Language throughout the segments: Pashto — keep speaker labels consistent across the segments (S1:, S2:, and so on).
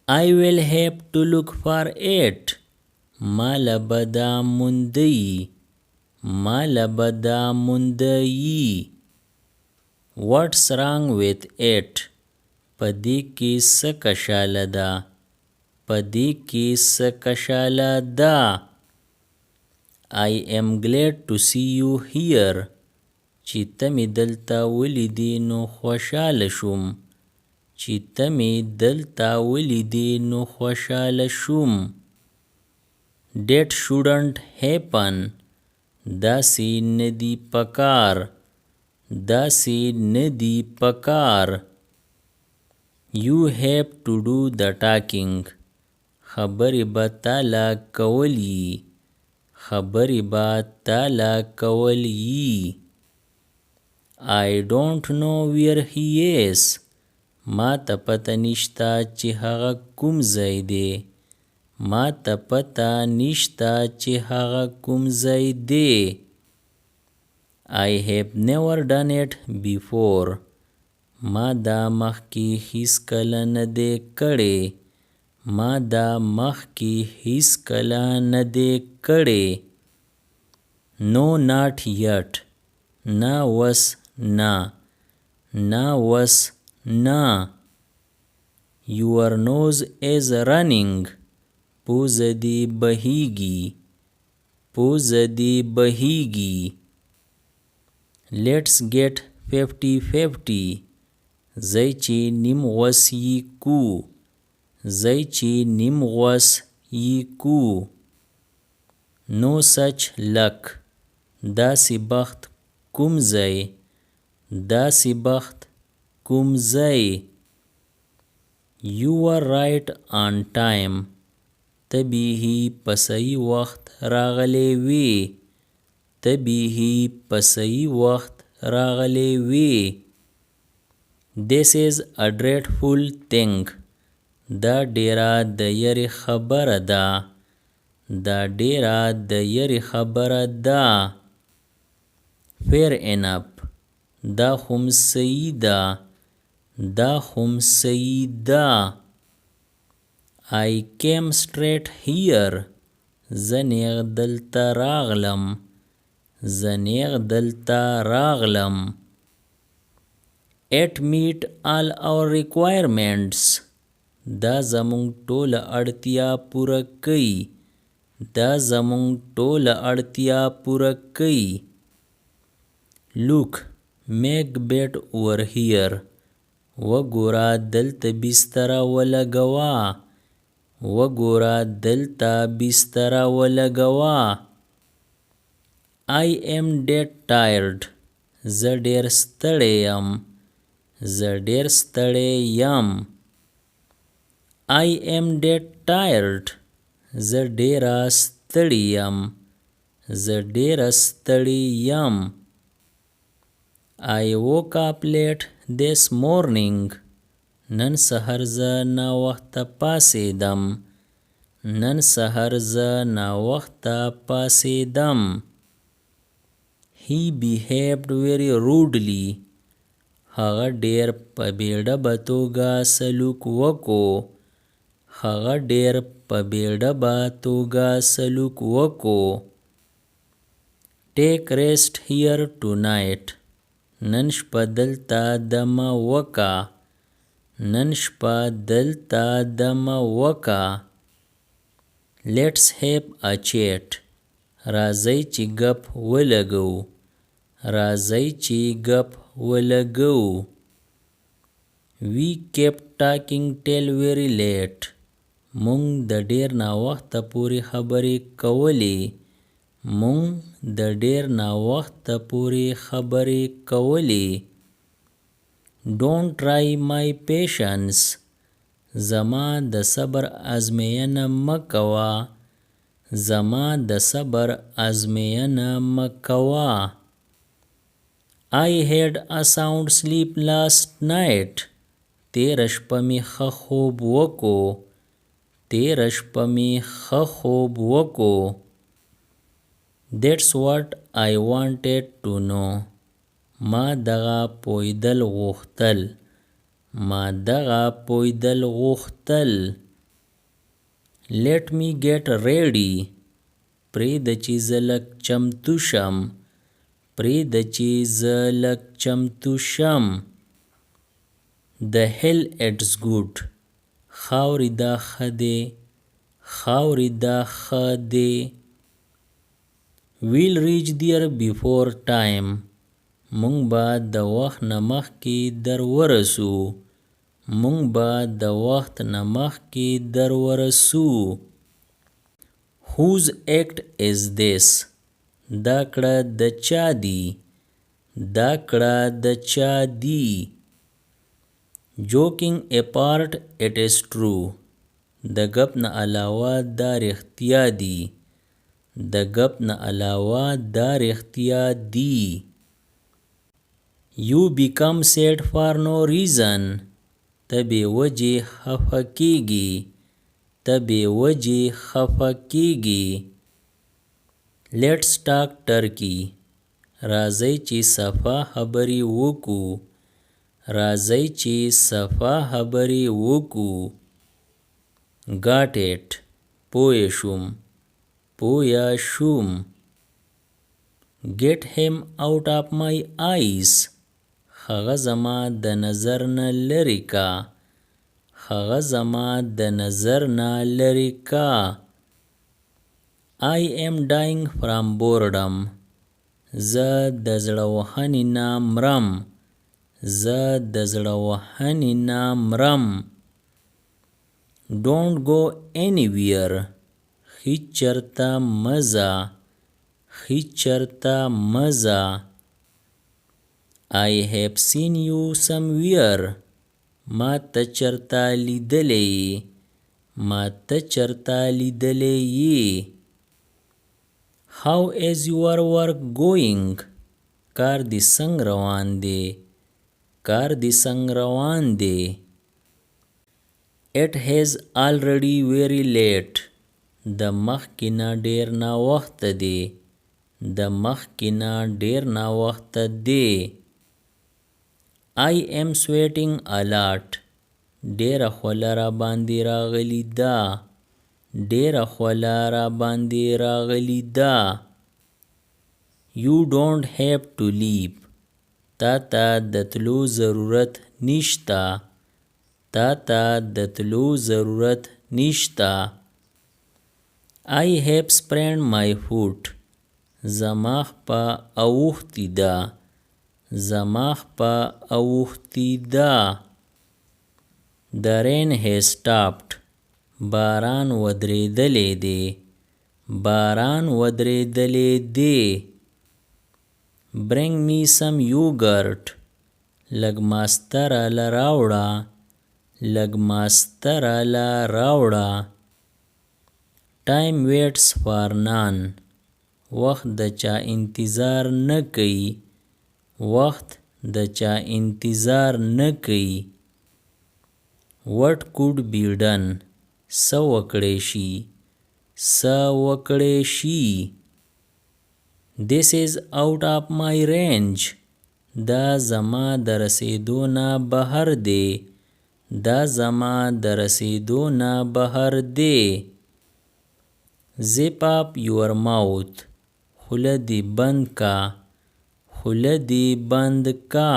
S1: I will have to look for it. مالا بدا موندی. مالا بدا موندی. What's wrong with it? پدې کې څه کشاله ده؟ پدې کې څه کشاله ده؟ I am glad to see you here. چې ته مې دلته ولیدې نو خوشاله شوم. چې ته مې دلته ولیدې نو خوشاله شوم. That shouldn't happen. داسې نه دي پکار. داسې نه دي پکار. You have to do the talking. خبرې به تاله کولی. خبرې به تاله کولی. I don't know where he is. ما ته پته نشته چې هغه کوم ځای دی. ما ته پته نشته چې هغه کوم ځای دی. I have never done it before. ما دا مخکې هیڅ کله نه دی کړی. ما دا مخکې هیڅ کله نه دی کړی. No, not yet. نه وس نه. نه وس نه. Your nose is running. پوزه دې بهیږي. پوزه دې بهیږي. Let's get 50-50. ځای چې نیم غوس یې کو. ځای چې نیم غوس یې کو. No such luck. داسې بخت کوم ځای. داسې بخت کوم ځای. You were right on time. ته بیخي په صحیح وخت راغلی وې. ته بیخي په صحیح وخت راغلی وې. This is a dreadful thing. دا ډیره د یری خبره ده. دا ډیره د یری خبره ده. Fair enough. دا خم صحیح ده. دا خم صحیح ده. I came straight here. زه نیغ دلته راغلم. زه نیغ دلته راغلم. It meet all our requirements. دا زمونږ ټوله اړتیا پوره کوي. دا زمونږ ټوله اړتیا پوره کوي. Look, make bed over here. وګوره دلته بستره ولګوه. وګوره دلته بستره ولګوه. I am dead tired. زه ډېر ستړی یم. زه ډېر ستړی یم. I am dead tired. زه ډېره ستړی یم. زه ډېره ستړی یم. I woke up late this morning. نن سحر زه ناوخته پاڅېدم. نن سحر زه ناوخته پاڅېدم. He behaved very rudely. هغه ډېر په بېړبه توګه سلوک وکړو. هغه ډېر په بېړبه توګه سلوک وکړو. Take rest here tonight. نن شپه دلته دمه وکه. نن شپه دلته دمه وکه. Let's have a chat. راځئ چې ګپ ولګو. راځئ چې ګپ ولګو. We kept talking till very late. مونږ د ډېر ناوخته پورې خبرې کولې. مونږ د ډېر ناوخته پورې خبرې کولې. Don't try my patience. زما د صبر ازموینه مه کوه. زما د صبر ازموینه مه کوه. I had a sound sleep last night. تېره شپه مې ښه خوب وکړو. تېره شپه مې ښه خوب وکړو. That's what I wanted to know. ما دغه پوهېدل غوښتل. ما دغه پوهېدل غوښتل. Let me get ready. پرېږده چې زه لږ چمتو شم. پرېږده چې زه لږ چمتو شم. The hell it's good. خاورې دا ښه دی. خاورې دا ښه دی. We'll reach there before time. مونږ به د وخت نه مخکې در ورسو. مونږ به د وخت نه مخکې در ورسو. Whose act is this? دا کړه د چا دی. دا کړه د چا دی. Joking apart, it is true. د ګپ نه علاوه دا رښتیا دی. د ګپ نه علاوه دا رښتیا دی. You become sad for no reason. ته بې وجې خفه کېږي. ته بې وجې خفه کېږي. Let's talk turkey. راځئ چې صفا خبرې وکړو. راځئ چې صفا خبرې وکړو. Got it. پوه شوم. پوه شوم. Get him out of my eyes. هغه زما د نظر نه لرې کا. هغه زما د نظر نه لرې کا. I am dying from boredom. زه د زړه وهنې نه مرم. زه د زړه وهنې نه مرم. Don't go anywhere. هیڅ چرته مه ځه. هیڅ چرته مه ځه. I have seen you somewhere. ما ته چرته لیدلی یې. ما ته چرته لیدلی یې. How is your work going? کار دې څنګه روان دی. کار دې څنګه روان دی. It has already very late. د مخکې نه ډېر ناوخته دی. د مخکې نه ډېر ناوخته دی. I am sweating a lot. ډېره خوله را باندې راغلې ده. ډېره خوله را باندې راغلې ده. You don't have to leave. تا ته د تلو ضرورت نشته. تا ته د تلو ضرورت نشته. I have sprained my foot. زما خپه اوښتې ده. زما خپه اوښتې ده. The rain has stopped. باران ودرېدلی دی. باران ودرېدلی دی. Bring me some yogurt. لږ ماسته راله راوړه. لږ ماسته راله راوړه. Time waits for none. وخت د چا انتظار نه کوي. وخت د چا انتظار نه کوي. What could be done? څه وکړی شي. څه وکړی شي. This is out of my range. دا زما د رسېدو نه بهر دی. دا زما د رسېدو نه بهر دی. Zip up your mouth. خوله دې بند کا. خوله دې بند کا.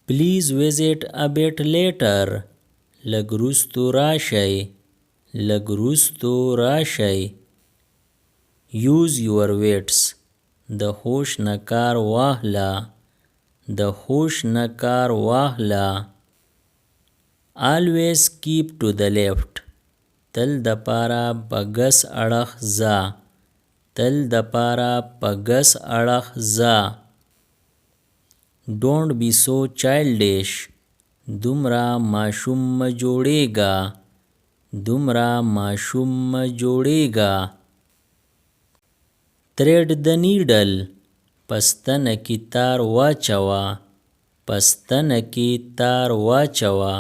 S1: Please visit a bit later. لږ وروستو راشئ. لږ وروستو راشئ. Use your wits. د هوش نه کار واخله. د هوش نه کار واخله. Always keep to the left. تل د پاره په ګس اړخ ځه. تل د پاره په ګس اړخ ځه. Don't be so childish. دومره ماشوم مه جوړېږه. دومره ماشوم مه جوړېږه. Thread the needle. پستنه کې تار واچوه. پستنه کې تار واچوه.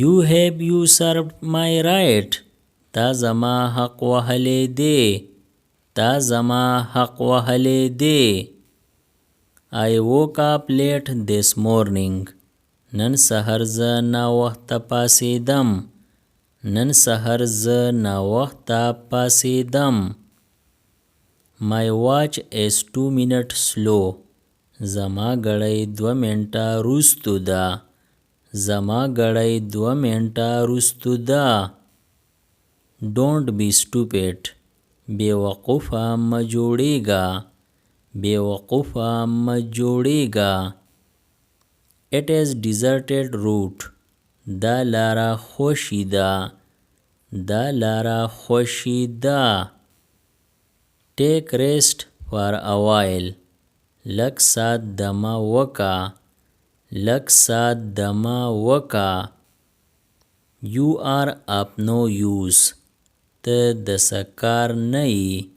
S1: You have usurped my right. تا زما حق وهلی دی. تا زما حق وهلی دی. I woke up late this morning. نن سحر زه ناوخته پاڅېدم. نن سحر زه ناوخته پاڅېدم. My watch is 2 minutes slow. زما ګړۍ 2 منټه وروستو ده. زما ګړۍ 2 منټه وروستو ده. Don't be stupid. بې وقوفه مه جوړېږه. بې وقوفه مه جوړېږه. It is deserted route. دا لاره خوشي ده. دا لاره خوشي ده. Take rest for a while. لږ ساعت دمه وکه. لږ ساعت دمه وکه. You are of no use. ته د څه کار نه یې.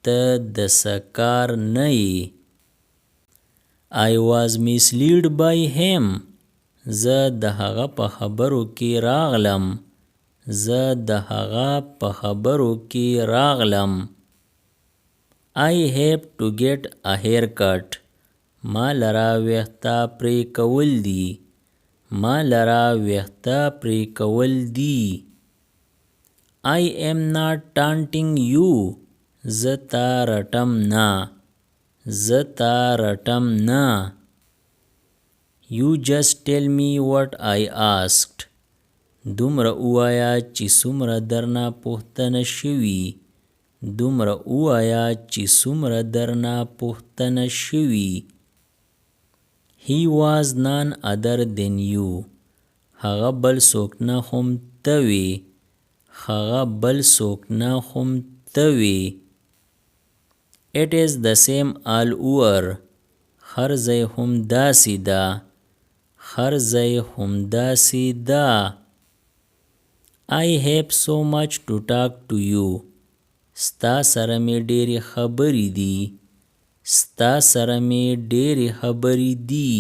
S1: ته د څه کار نه یې. I was misled by him. زه د هغه په خبرو کې راغلم. زه د هغه په خبرو کې راغلم. I have to get a haircut. ما لره ویښته پرې کول دي. ما لره ویښته پرې کول دي. I am not taunting you. زه تا رټم نه. زه تا رټم نه. You just tell me what I asked. دومره ووایه چې څومره درنه پوښتنه شوي. دومره ووایه چې څومره درنه پوښتنه شوي. He was none other than you. هغه بل څوک نه هم ته وې. هغه بل څوک نه هم ته وې. It is the same all over. هر ځای هم داسې ده. هر ځای هم داسې ده. I have so much to talk to you. ستا سره مې ډېرې خبرې دي. ستا سره مې ډېرې خبرې دي.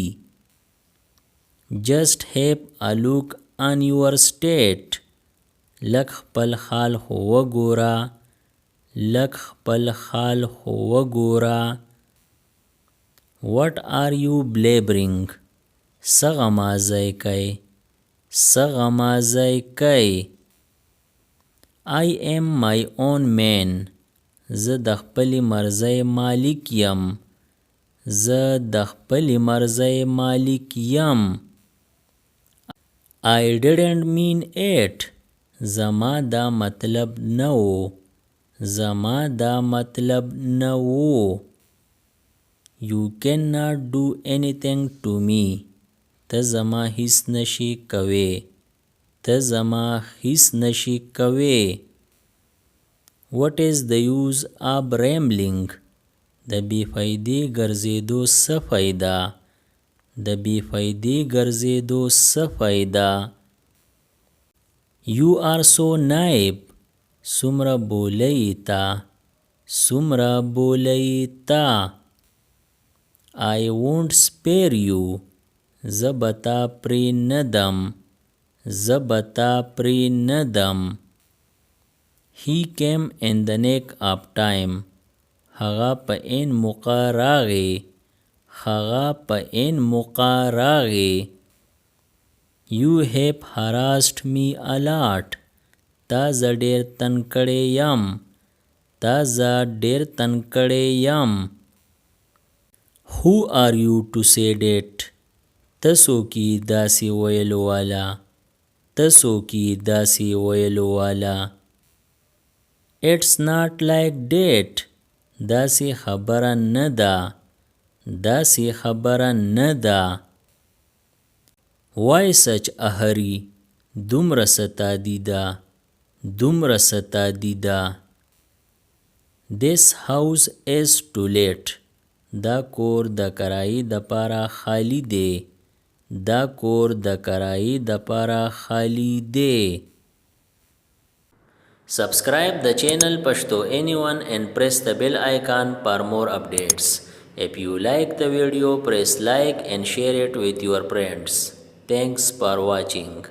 S1: Just have a look on your state. لږ خپل حال خو وګوره. لږ خپل حال خو وګوره. What are you blabbering? څه غمازی کوې. څه غمازی کوې. I am my own man. زه د خپلې مرضۍ مالک یم. زه د خپلې مرضۍ مالک یم. I didn't mean it. زما دا مطلب نه و. زما دا مطلب نه و. You cannot do anything to me. ته زما هیڅ نشي کوې. ته زما هیڅ نشي کوې. What is the use of rambling? د بې فایدې ګرځېدو څه فایده. د بې فایدې ګرځېدو څه فایده. You are so naive. څومره بولی تا. څومره بولی تا. I won't spare you. زه به تا پرې ندم. زه به تا پرې ندم. He came in the nick of time. هغه په عین موقع راغی. هغه په عین موقع راغی. You have harassed me a lot. تا زه ډېر تنګ کړی یم. تا زه ډېر تنګ کړی یم. Who are you to say that? ته څوک یې داسې ویلو والا. ته څوک یې داسې ویلو والا. It's not like that. داسې خبره نه ده. داسې خبره نه ده. Why such a hurry? دومره څه تادیده. دومره څه تادیده. This house is to let. دا کور د کرایې دپاره خالی دی. دا کور د کرایې دپاره خالی دی. Subscribe the channel Pashto Anyone and press the bell icon for more updates. If you like the video, press like and share it with your friends. Thanks for watching.